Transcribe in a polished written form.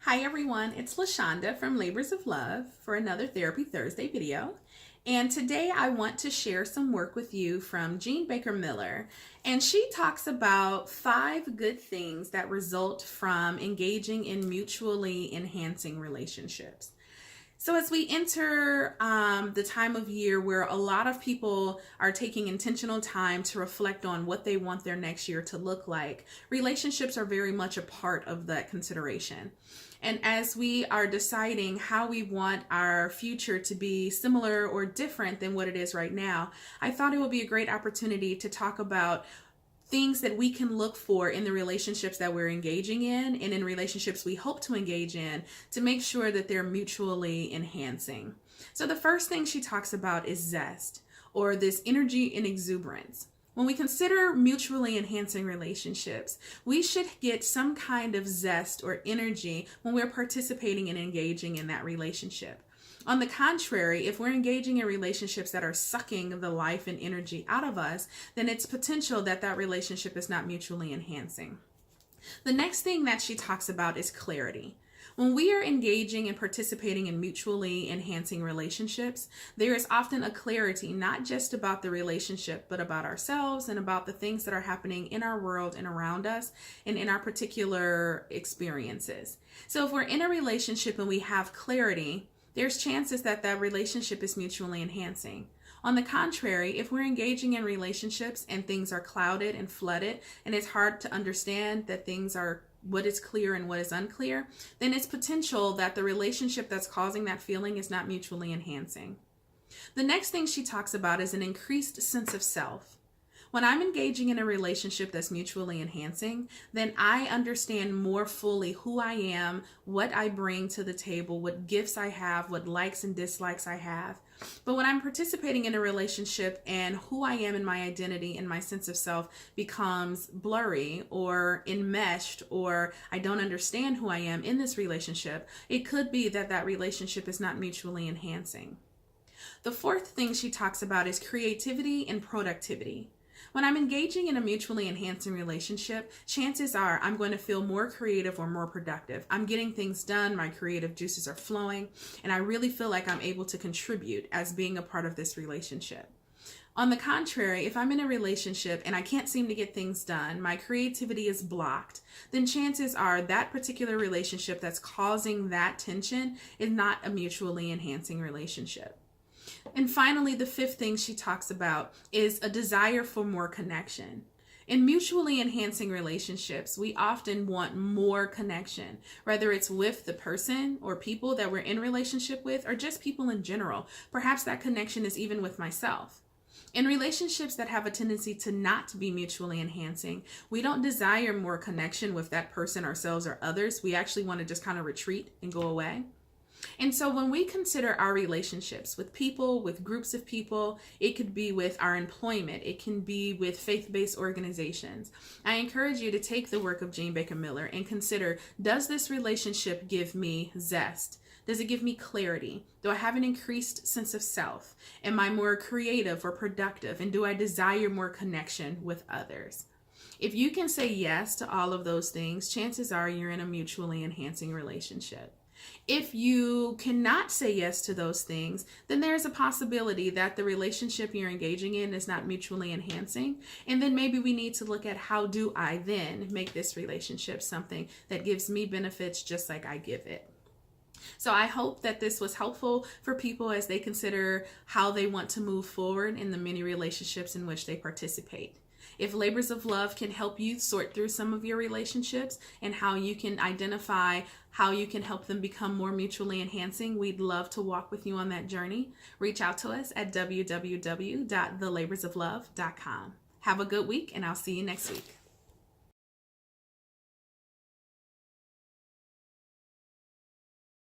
Hi everyone, it's LaShonda from Labors of Love for another Therapy Thursday video. And today I want to share some work with you from Jean Baker Miller. And she talks about 5 good things that result from engaging in mutually enhancing relationships. So as we enter the time of year where a lot of people are taking intentional time to reflect on what they want their next year to look like, relationships are very much a part of that consideration. And as we are deciding how we want our future to be similar or different than what it is right now, I thought it would be a great opportunity to talk about things that we can look for in the relationships that we're engaging in and in relationships we hope to engage in to make sure that they're mutually enhancing. So the first thing she talks about is zest, or this energy and exuberance. When we consider mutually enhancing relationships, we should get some kind of zest or energy when we're participating and engaging in that relationship. On the contrary, if we're engaging in relationships that are sucking the life and energy out of us, then it's potential that that relationship is not mutually enhancing. The next thing that she talks about is clarity. When we are engaging and participating in mutually enhancing relationships, there is often a clarity, not just about the relationship, but about ourselves and about the things that are happening in our world and around us and in our particular experiences. So if we're in a relationship and we have clarity, there's chances that that relationship is mutually enhancing. On the contrary, if we're engaging in relationships and things are clouded and flooded and it's hard to understand that things are what is clear and what is unclear, then it's potential that the relationship that's causing that feeling is not mutually enhancing. The next thing she talks about is an increased sense of self. When I'm engaging in a relationship that's mutually enhancing, then I understand more fully who I am, what I bring to the table, what gifts I have, what likes and dislikes I have. But when I'm participating in a relationship and who I am and my identity and my sense of self becomes blurry or enmeshed, or I don't understand who I am in this relationship, it could be that that relationship is not mutually enhancing. The fourth thing she talks about is creativity and productivity. When I'm engaging in a mutually enhancing relationship, chances are I'm going to feel more creative or more productive. I'm getting things done, my creative juices are flowing, and I really feel like I'm able to contribute as being a part of this relationship. On the contrary, if I'm in a relationship and I can't seem to get things done, my creativity is blocked, then chances are that particular relationship that's causing that tension is not a mutually enhancing relationship. And finally, the fifth thing she talks about is a desire for more connection. In mutually enhancing relationships, we often want more connection, whether it's with the person or people that we're in relationship with, or just people in general. Perhaps that connection is even with myself. In relationships that have a tendency to not be mutually enhancing, we don't desire more connection with that person, ourselves, or others. We actually want to just kind of retreat and go away. And so when we consider our relationships with people, with groups of people, it could be with our employment, it can be with faith-based organizations. I encourage you to take the work of Jean Baker Miller and consider, does this relationship give me zest? Does it give me clarity? Do I have an increased sense of self? Am I more creative or productive? And do I desire more connection with others? If you can say yes to all of those things, chances are you're in a mutually enhancing relationship. If you cannot say yes to those things, then there's a possibility that the relationship you're engaging in is not mutually enhancing. And then maybe we need to look at, how do I then make this relationship something that gives me benefits just like I give it? So I hope that this was helpful for people as they consider how they want to move forward in the many relationships in which they participate. If Labors of Love can help you sort through some of your relationships and how you can identify how you can help them become more mutually enhancing, we'd love to walk with you on that journey. Reach out to us at www.thelaborsoflove.com. Have a good week, and I'll see you next week.